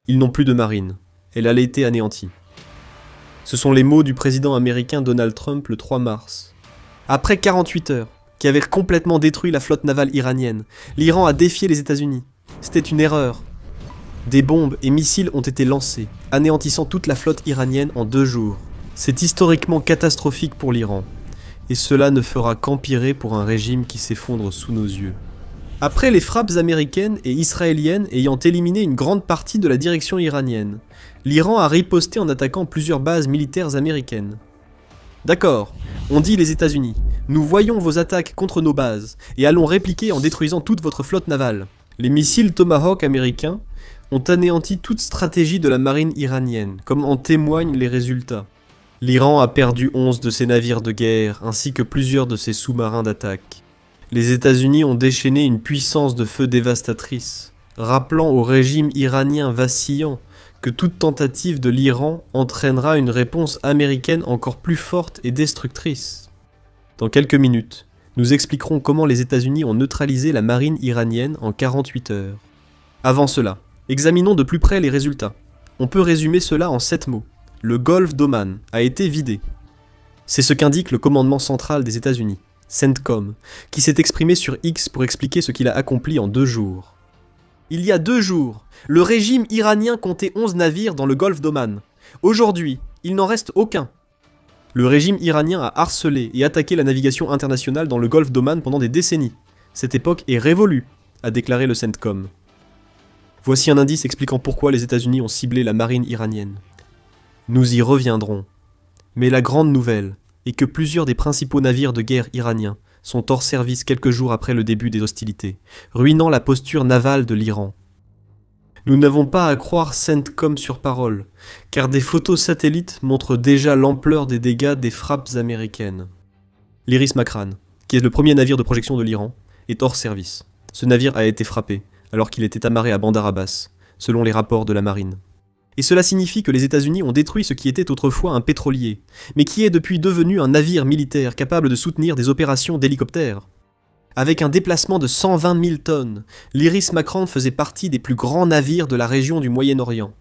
Ils n'ont plus de marine. Elle a été anéantie. Ce sont les mots du président américain Donald Trump le 3 mars. Après 48 heures, qui avaient complètement détruit la flotte navale iranienne, l'Iran a défié les États-Unis. C'était une erreur. Des bombes et missiles ont été lancés, anéantissant toute la flotte iranienne en 2 jours. C'est historiquement catastrophique pour l'Iran. Et cela ne fera qu'empirer pour un régime qui s'effondre sous nos yeux. Après les frappes américaines et israéliennes ayant éliminé une grande partie de la direction iranienne, l'Iran a riposté en attaquant plusieurs bases militaires américaines. D'accord, on dit les États-Unis, nous voyons vos attaques contre nos bases et allons répliquer en détruisant toute votre flotte navale. Les missiles Tomahawk américains ont anéanti toute stratégie de la marine iranienne, comme en témoignent les résultats. L'Iran a perdu 11 de ses navires de guerre ainsi que plusieurs de ses sous-marins d'attaque. Les États-Unis ont déchaîné une puissance de feu dévastatrice, rappelant au régime iranien vacillant que toute tentative de l'Iran entraînera une réponse américaine encore plus forte et destructrice. Dans quelques minutes, nous expliquerons comment les États-Unis ont neutralisé la marine iranienne en 48 heures. Avant cela, examinons de plus près les résultats. On peut résumer cela en 7 mots. Le golfe d'Oman a été vidé. C'est ce qu'indique le commandement central des États-Unis, CENTCOM, qui s'est exprimé sur X pour expliquer ce qu'il a accompli en 2 jours. Il y a 2 jours, le régime iranien comptait 11 navires dans le golfe d'Oman. Aujourd'hui, il n'en reste aucun. Le régime iranien a harcelé et attaqué la navigation internationale dans le golfe d'Oman pendant des décennies. Cette époque est révolue, a déclaré le CENTCOM. Voici un indice expliquant pourquoi les États-Unis ont ciblé la marine iranienne. Nous y reviendrons. Mais la grande nouvelle est que plusieurs des principaux navires de guerre iraniens sont hors service quelques jours après le début des hostilités, ruinant la posture navale de l'Iran. Nous n'avons pas à croire CENTCOM sur parole, car des photos satellites montrent déjà l'ampleur des dégâts des frappes américaines. L'Iris Makran, qui est le premier navire de projection de l'Iran, est hors service. Ce navire a été frappé, alors qu'il était amarré à Bandar Abbas, selon les rapports de la marine. Et cela signifie que les États-Unis ont détruit ce qui était autrefois un pétrolier, mais qui est depuis devenu un navire militaire capable de soutenir des opérations d'hélicoptères. Avec un déplacement de 120 000 tonnes, l'Iris Makran faisait partie des plus grands navires de la région du Moyen-Orient.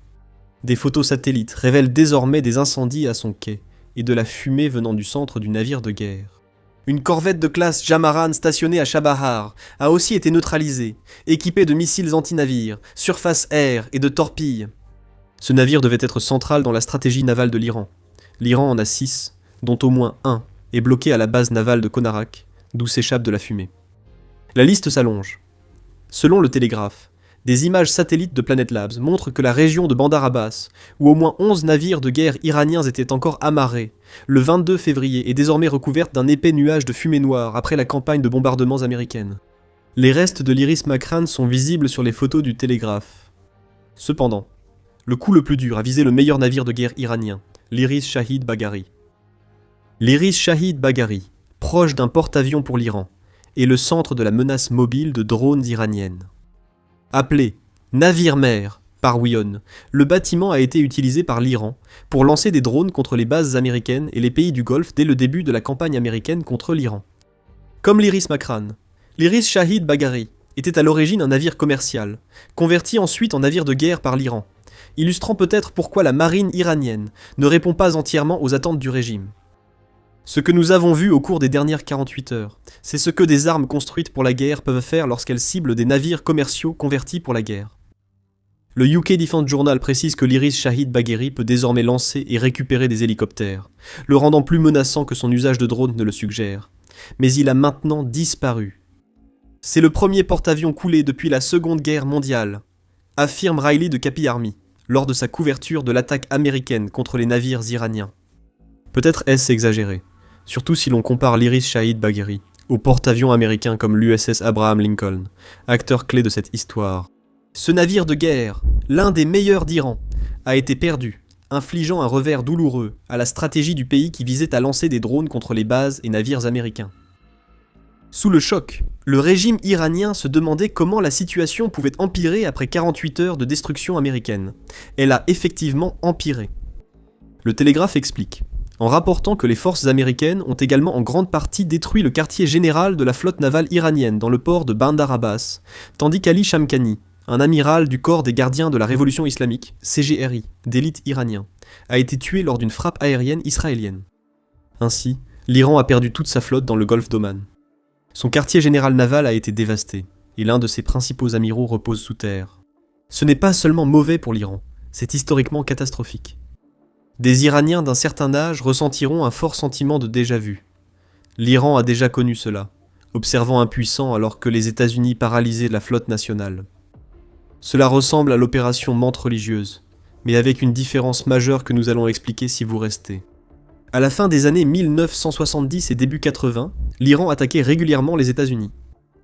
Des photos satellites révèlent désormais des incendies à son quai, et de la fumée venant du centre du navire de guerre. Une corvette de classe Jamaran stationnée à Chabahar a aussi été neutralisée, équipée de missiles anti-navires, surface air et de torpilles. Ce navire devait être central dans la stratégie navale de l'Iran. L'Iran en a 6, dont au moins 1 est bloqué à la base navale de Konarak, d'où s'échappe de la fumée. La liste s'allonge. Selon le Télégraphe, des images satellites de Planet Labs montrent que la région de Bandar Abbas, où au moins 11 navires de guerre iraniens étaient encore amarrés, le 22 février est désormais recouverte d'un épais nuage de fumée noire après la campagne de bombardements américaine. Les restes de l'Iris Makran sont visibles sur les photos du Télégraphe. Cependant, le coup le plus dur a visé le meilleur navire de guerre iranien, l'Iris Shahid Baghari. L'Iris Shahid Baghari, proche d'un porte-avions pour l'Iran, est le centre de la menace mobile de drones iraniennes. Appelé navire-mer par Wyon, le bâtiment a été utilisé par l'Iran pour lancer des drones contre les bases américaines et les pays du Golfe dès le début de la campagne américaine contre l'Iran. Comme l'Iris Makran, l'Iris Shahid Baghari était à l'origine un navire commercial, converti ensuite en navire de guerre par l'Iran, illustrant peut-être pourquoi la marine iranienne ne répond pas entièrement aux attentes du régime. Ce que nous avons vu au cours des dernières 48 heures, c'est ce que des armes construites pour la guerre peuvent faire lorsqu'elles ciblent des navires commerciaux convertis pour la guerre. Le UK Defense Journal précise que l'Iris Shahid Baghari peut désormais lancer et récupérer des hélicoptères, le rendant plus menaçant que son usage de drones ne le suggère. Mais il a maintenant disparu. C'est le premier porte-avions coulé depuis la Seconde Guerre mondiale, affirme Riley de Capi Army, lors de sa couverture de l'attaque américaine contre les navires iraniens. Peut-être est-ce exagéré, surtout si l'on compare l'Iris Shahid Baghari aux porte-avions américains comme l'USS Abraham Lincoln, acteur clé de cette histoire. Ce navire de guerre, l'un des meilleurs d'Iran, a été perdu, infligeant un revers douloureux à la stratégie du pays qui visait à lancer des drones contre les bases et navires américains. Sous le choc, le régime iranien se demandait comment la situation pouvait empirer après 48 heures de destruction américaine. Elle a effectivement empiré. Le Télégraphe explique, en rapportant que les forces américaines ont également en grande partie détruit le quartier général de la flotte navale iranienne dans le port de Bandar Abbas, tandis qu'Ali Shamkhani, un amiral du corps des gardiens de la révolution islamique, CGRI, d'élite iranien, a été tué lors d'une frappe aérienne israélienne. Ainsi, l'Iran a perdu toute sa flotte dans le golfe d'Oman. Son quartier général naval a été dévasté, et l'un de ses principaux amiraux repose sous terre. Ce n'est pas seulement mauvais pour l'Iran, c'est historiquement catastrophique. Des Iraniens d'un certain âge ressentiront un fort sentiment de déjà-vu. L'Iran a déjà connu cela, observant impuissant alors que les États-Unis paralysaient la flotte nationale. Cela ressemble à l'opération Mante religieuse, mais avec une différence majeure que nous allons expliquer si vous restez. À la fin des années 1970 et début 80, l'Iran attaquait régulièrement les États-Unis.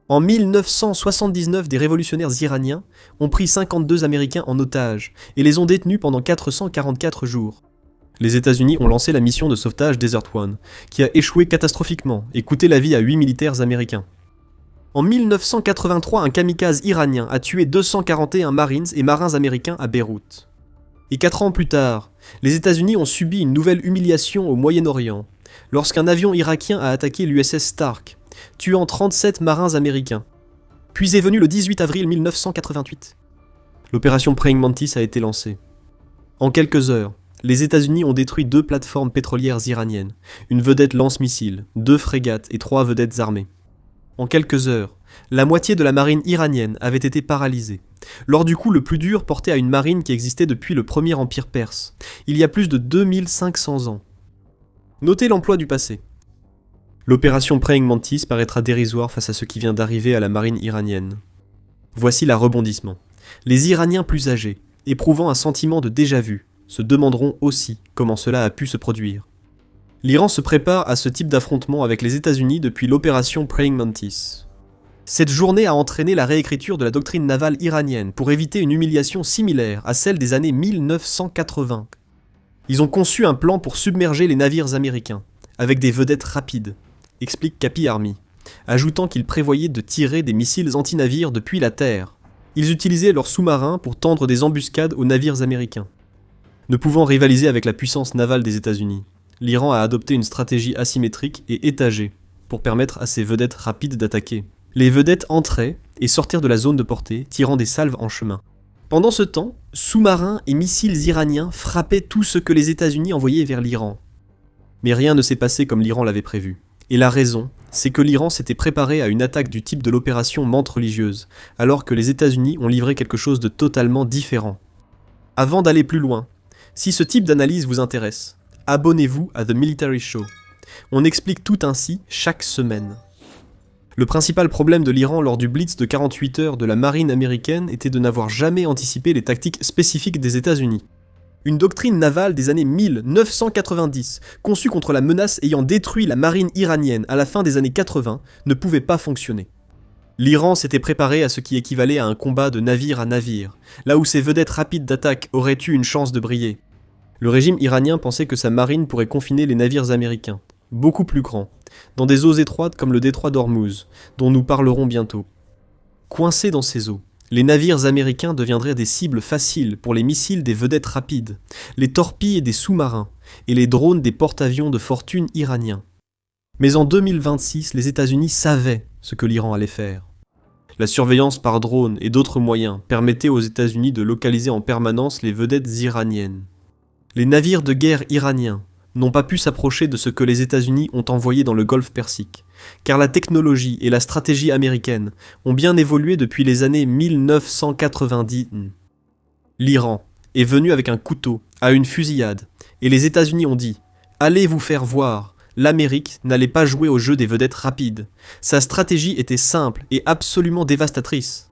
En 1979, des révolutionnaires iraniens ont pris 52 Américains en otage et les ont détenus pendant 444 jours. Les États-Unis ont lancé la mission de sauvetage Desert One, qui a échoué catastrophiquement et coûté la vie à 8 militaires américains. En 1983, un kamikaze iranien a tué 241 Marines et marins américains à Beyrouth. Et 4 ans plus tard, les États-Unis ont subi une nouvelle humiliation au Moyen-Orient, lorsqu'un avion irakien a attaqué l'USS Stark, tuant 37 marins américains. Puis est venu le 18 avril 1988. L'opération Praying Mantis a été lancée. En quelques heures, les États-Unis ont détruit 2 plateformes pétrolières iraniennes, une vedette lance-missiles, 2 frégates et 3 vedettes armées. En quelques heures, la moitié de la marine iranienne avait été paralysée. Lors du coup le plus dur porté à une marine qui existait depuis le premier empire perse, il y a plus de 2500 ans. Notez l'emploi du passé. L'opération Praying Mantis paraîtra dérisoire face à ce qui vient d'arriver à la marine iranienne. Voici la rebondissement. Les Iraniens plus âgés, éprouvant un sentiment de déjà-vu, se demanderont aussi comment cela a pu se produire. L'Iran se prépare à ce type d'affrontement avec les États-Unis depuis l'opération Praying Mantis. Cette journée a entraîné la réécriture de la doctrine navale iranienne pour éviter une humiliation similaire à celle des années 1980. Ils ont conçu un plan pour submerger les navires américains, avec des vedettes rapides, explique Capi Army, ajoutant qu'ils prévoyaient de tirer des missiles anti-navires depuis la terre. Ils utilisaient leurs sous-marins pour tendre des embuscades aux navires américains. Ne pouvant rivaliser avec la puissance navale des États-Unis, l'Iran a adopté une stratégie asymétrique et étagée pour permettre à ses vedettes rapides d'attaquer. Les vedettes entraient et sortirent de la zone de portée, tirant des salves en chemin. Pendant ce temps, sous-marins et missiles iraniens frappaient tout ce que les États-Unis envoyaient vers l'Iran. Mais rien ne s'est passé comme l'Iran l'avait prévu. Et la raison, c'est que l'Iran s'était préparé à une attaque du type de l'opération Mante religieuse, alors que les États-Unis ont livré quelque chose de totalement différent. Avant d'aller plus loin, si ce type d'analyse vous intéresse, abonnez-vous à The Military Show. On explique tout ainsi chaque semaine. Le principal problème de l'Iran lors du Blitz de 48 heures de la marine américaine était de n'avoir jamais anticipé les tactiques spécifiques des États-Unis. Une doctrine navale des années 1990, conçue contre la menace ayant détruit la marine iranienne à la fin des années 80, ne pouvait pas fonctionner. L'Iran s'était préparé à ce qui équivalait à un combat de navire à navire, là où ses vedettes rapides d'attaque auraient eu une chance de briller. Le régime iranien pensait que sa marine pourrait confiner les navires américains, beaucoup plus grands, dans des eaux étroites comme le détroit d'Ormuz, dont nous parlerons bientôt. Coincés dans ces eaux, les navires américains deviendraient des cibles faciles pour les missiles des vedettes rapides, les torpilles des sous-marins et les drones des porte-avions de fortune iraniens. Mais en 2026, les États-Unis savaient ce que l'Iran allait faire. La surveillance par drone et d'autres moyens permettaient aux États-Unis de localiser en permanence les vedettes iraniennes. Les navires de guerre iraniens n'ont pas pu s'approcher de ce que les États-Unis ont envoyé dans le Golfe Persique, car la technologie et la stratégie américaine ont bien évolué depuis les années 1990. L'Iran est venu avec un couteau à une fusillade, et les États-Unis ont dit « Allez vous faire voir ». L'Amérique n'allait pas jouer au jeu des vedettes rapides. Sa stratégie était simple et absolument dévastatrice.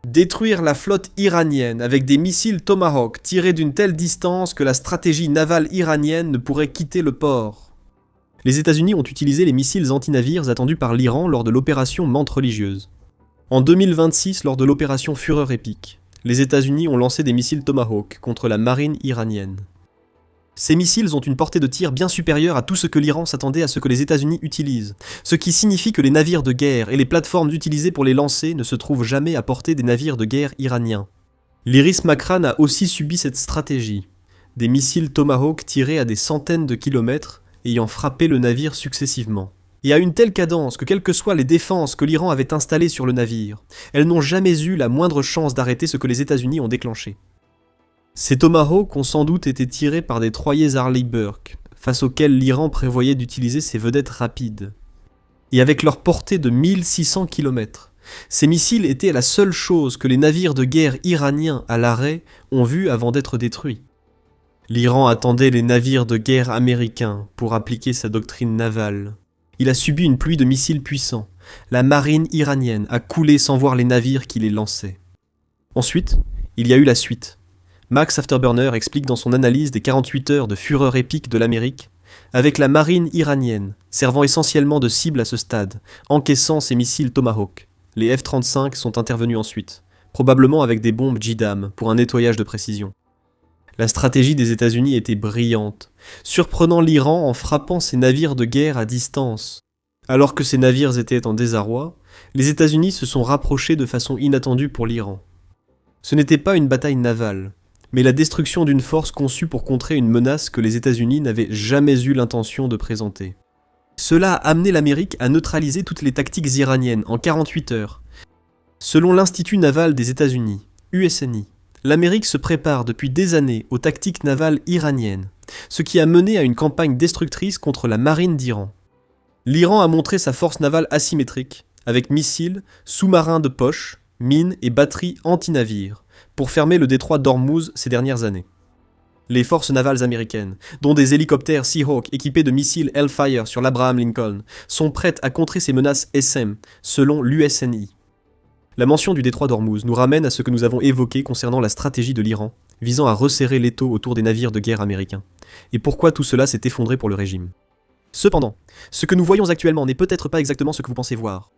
Détruire la flotte iranienne avec des missiles Tomahawk tirés d'une telle distance que la stratégie navale iranienne ne pourrait quitter le port. Les États-Unis ont utilisé les missiles anti-navires attendus par l'Iran lors de l'opération Mante religieuse. En 2026, lors de l'opération Fureur épique, les États-Unis ont lancé des missiles Tomahawk contre la marine iranienne. Ces missiles ont une portée de tir bien supérieure à tout ce que l'Iran s'attendait à ce que les États-Unis utilisent, ce qui signifie que les navires de guerre et les plateformes utilisées pour les lancer ne se trouvent jamais à portée des navires de guerre iraniens. L'Iris Makran a aussi subi cette stratégie, des missiles Tomahawk tirés à des centaines de kilomètres ayant frappé le navire successivement. et à une telle cadence que quelles que soient les défenses que l'Iran avait installées sur le navire, elles n'ont jamais eu la moindre chance d'arrêter ce que les États-Unis ont déclenché. Ces Tomahawks ont sans doute été tirés par des 3 Arleigh Burke, face auxquels l'Iran prévoyait d'utiliser ses vedettes rapides. Et avec leur portée de 1600 km, ces missiles étaient la seule chose que les navires de guerre iraniens à l'arrêt ont vu avant d'être détruits. L'Iran attendait les navires de guerre américains pour appliquer sa doctrine navale. Il a subi une pluie de missiles puissants. La marine iranienne a coulé sans voir les navires qui les lançaient. Ensuite, il y a eu la suite. Max Afterburner explique dans son analyse des 48 heures de fureur épique de l'Amérique, avec la marine iranienne, servant essentiellement de cible à ce stade, encaissant ses missiles Tomahawk. Les F-35 sont intervenus ensuite, probablement avec des bombes JDAM pour un nettoyage de précision. La stratégie des États-Unis était brillante, surprenant l'Iran en frappant ses navires de guerre à distance. Alors que ces navires étaient en désarroi, les États-Unis se sont rapprochés de façon inattendue pour l'Iran. Ce n'était pas une bataille navale, mais la destruction d'une force conçue pour contrer une menace que les États-Unis n'avaient jamais eu l'intention de présenter. Cela a amené l'Amérique à neutraliser toutes les tactiques iraniennes en 48 heures. Selon l'Institut naval des États-Unis, USNI, l'Amérique se prépare depuis des années aux tactiques navales iraniennes, ce qui a mené à une campagne destructrice contre la marine d'Iran. L'Iran a montré sa force navale asymétrique, avec missiles, sous-marins de poche, mines et batteries anti-navires, pour fermer le détroit d'Ormuz ces dernières années. Les forces navales américaines, dont des hélicoptères Seahawk équipés de missiles Hellfire sur l'Abraham Lincoln, sont prêtes à contrer ces menaces SM, selon l'USNI. La mention du détroit d'Ormuz nous ramène à ce que nous avons évoqué concernant la stratégie de l'Iran, visant à resserrer l'étau autour des navires de guerre américains, et pourquoi tout cela s'est effondré pour le régime. Cependant, ce que nous voyons actuellement n'est peut-être pas exactement ce que vous pensez voir.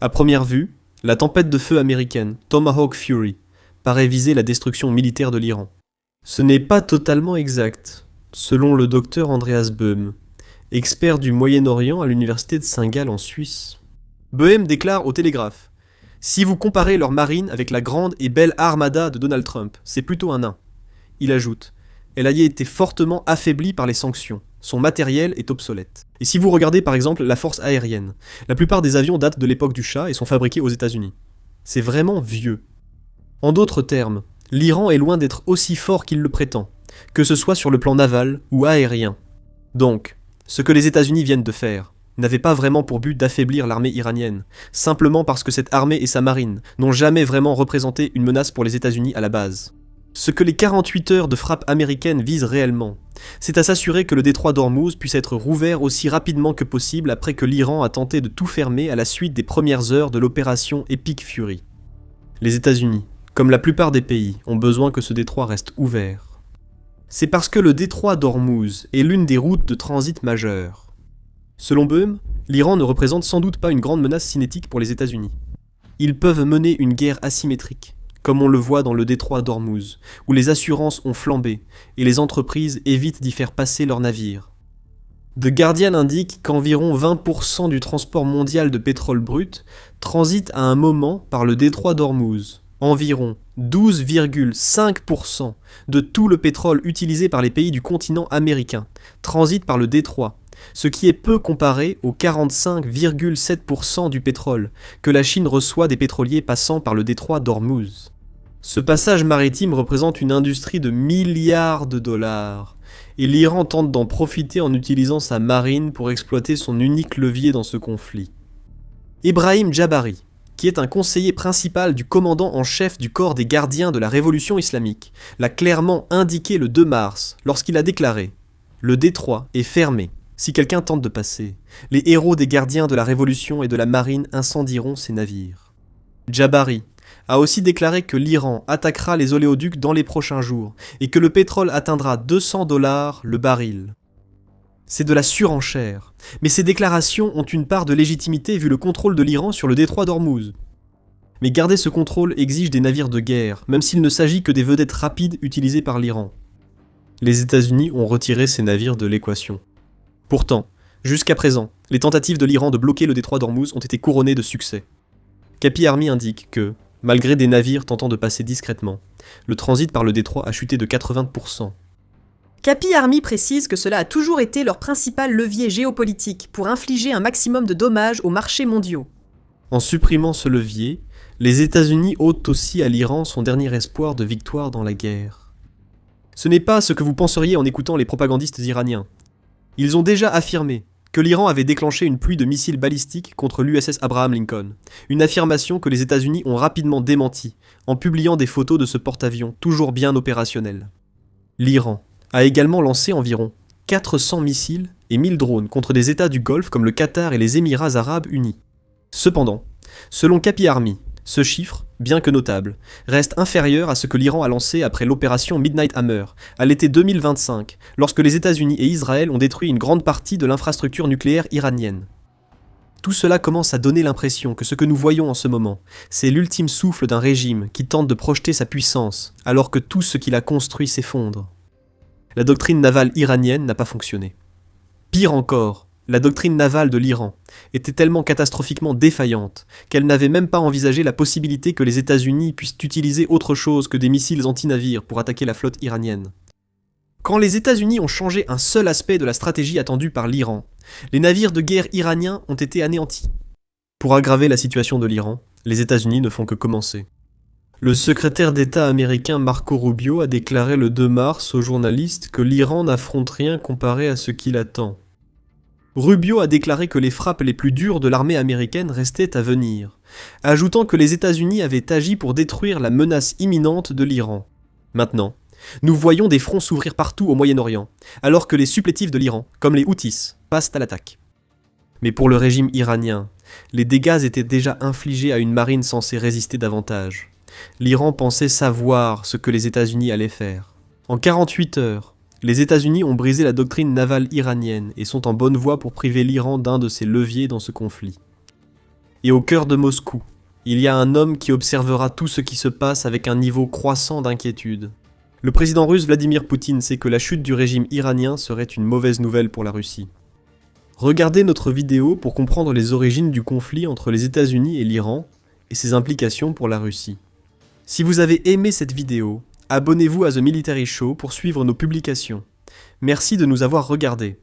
À première vue, la tempête de feu américaine, Tomahawk Fury, paraît viser la destruction militaire de l'Iran. Ce n'est pas totalement exact, selon le docteur Andreas Böhm, expert du Moyen-Orient à l'université de Saint-Gall en Suisse. Böhm déclare au Télégraphe: « Si vous comparez leur marine avec la grande et belle armada de Donald Trump, c'est plutôt un nain. » Il ajoute: « Elle a été fortement affaiblie par les sanctions. Son matériel est obsolète. » Et si vous regardez par exemple la force aérienne, la plupart des avions datent de l'époque du Shah et sont fabriqués aux États-Unis. C'est vraiment vieux. En d'autres termes, l'Iran est loin d'être aussi fort qu'il le prétend, que ce soit sur le plan naval ou aérien. Donc, ce que les États-Unis viennent de faire n'avait pas vraiment pour but d'affaiblir l'armée iranienne, simplement parce que cette armée et sa marine n'ont jamais vraiment représenté une menace pour les États-Unis à la base. Ce que les 48 heures de frappe américaine visent réellement, c'est à s'assurer que le détroit d'Ormuz puisse être rouvert aussi rapidement que possible après que l'Iran a tenté de tout fermer à la suite des premières heures de l'opération Epic Fury. Les États-Unis, comme la plupart des pays, ont besoin que ce détroit reste ouvert. C'est parce que le détroit d'Ormuz est l'une des routes de transit majeures. Selon Böhm, l'Iran ne représente sans doute pas une grande menace cinétique pour les États-Unis. Ils peuvent mener une guerre asymétrique, comme on le voit dans le détroit d'Ormuz, où les assurances ont flambé et les entreprises évitent d'y faire passer leurs navires. The Guardian indique qu'environ 20% du transport mondial de pétrole brut transite à un moment par le détroit d'Ormuz. Environ 12,5% de tout le pétrole utilisé par les pays du continent américain transite par le détroit, ce qui est peu comparé aux 45,7% du pétrole que la Chine reçoit des pétroliers passant par le détroit d'Ormuz. Ce passage maritime représente une industrie de milliards de dollars, et l'Iran tente d'en profiter en utilisant sa marine pour exploiter son unique levier dans ce conflit. Ebrahim Jabari, qui est un conseiller principal du commandant en chef du corps des gardiens de la révolution islamique, l'a clairement indiqué le 2 mars lorsqu'il a déclaré « Le détroit est fermé. Si quelqu'un tente de passer, les héros des gardiens de la révolution et de la marine incendieront ces navires. » Jabari a aussi déclaré que l'Iran attaquera les oléoducs dans les prochains jours et que le pétrole atteindra $200 le baril. C'est de la surenchère, mais ces déclarations ont une part de légitimité vu le contrôle de l'Iran sur le détroit d'Ormuz. Mais garder ce contrôle exige des navires de guerre, même s'il ne s'agit que des vedettes rapides utilisées par l'Iran. Les États-Unis ont retiré ces navires de l'équation. Pourtant, jusqu'à présent, les tentatives de l'Iran de bloquer le détroit d'Ormuz ont été couronnées de succès. Capi Army indique que, malgré des navires tentant de passer discrètement, le transit par le détroit a chuté de 80%. Capi Army précise que cela a toujours été leur principal levier géopolitique pour infliger un maximum de dommages aux marchés mondiaux. En supprimant ce levier, les États-Unis ôtent aussi à l'Iran son dernier espoir de victoire dans la guerre. Ce n'est pas ce que vous penseriez en écoutant les propagandistes iraniens. Ils ont déjà affirmé que l'Iran avait déclenché une pluie de missiles balistiques contre l'USS Abraham Lincoln, une affirmation que les États-Unis ont rapidement démentie en publiant des photos de ce porte-avions toujours bien opérationnel. L'Iran a également lancé environ 400 missiles et 1000 drones contre des États du Golfe comme le Qatar et les Émirats arabes unis. Cependant, selon Capi Army, ce chiffre, bien que notable, reste inférieur à ce que l'Iran a lancé après l'opération Midnight Hammer, à l'été 2025, lorsque les États-Unis et Israël ont détruit une grande partie de l'infrastructure nucléaire iranienne. Tout cela commence à donner l'impression que ce que nous voyons en ce moment, c'est l'ultime souffle d'un régime qui tente de projeter sa puissance, alors que tout ce qu'il a construit s'effondre. La doctrine navale iranienne n'a pas fonctionné. Pire encore, la doctrine navale de l'Iran était tellement catastrophiquement défaillante qu'elle n'avait même pas envisagé la possibilité que les États-Unis puissent utiliser autre chose que des missiles anti-navires pour attaquer la flotte iranienne. Quand les États-Unis ont changé un seul aspect de la stratégie attendue par l'Iran, les navires de guerre iraniens ont été anéantis. Pour aggraver la situation de l'Iran, les États-Unis ne font que commencer. Le secrétaire d'État américain Marco Rubio a déclaré le 2 mars aux journalistes que l'Iran n'affronte rien comparé à ce qu'il attend. Rubio a déclaré que les frappes les plus dures de l'armée américaine restaient à venir, ajoutant que les États-Unis avaient agi pour détruire la menace imminente de l'Iran. Maintenant, nous voyons des fronts s'ouvrir partout au Moyen-Orient, alors que les supplétifs de l'Iran, comme les Houthis, passent à l'attaque. Mais pour le régime iranien, les dégâts étaient déjà infligés à une marine censée résister davantage. L'Iran pensait savoir ce que les États-Unis allaient faire. En 48 heures, les États-Unis ont brisé la doctrine navale iranienne et sont en bonne voie pour priver l'Iran d'un de ses leviers dans ce conflit. Et au cœur de Moscou, il y a un homme qui observera tout ce qui se passe avec un niveau croissant d'inquiétude. Le président russe Vladimir Poutine sait que la chute du régime iranien serait une mauvaise nouvelle pour la Russie. Regardez notre vidéo pour comprendre les origines du conflit entre les États-Unis et l'Iran et ses implications pour la Russie. Si vous avez aimé cette vidéo, abonnez-vous à The Military Show pour suivre nos publications. Merci de nous avoir regardés.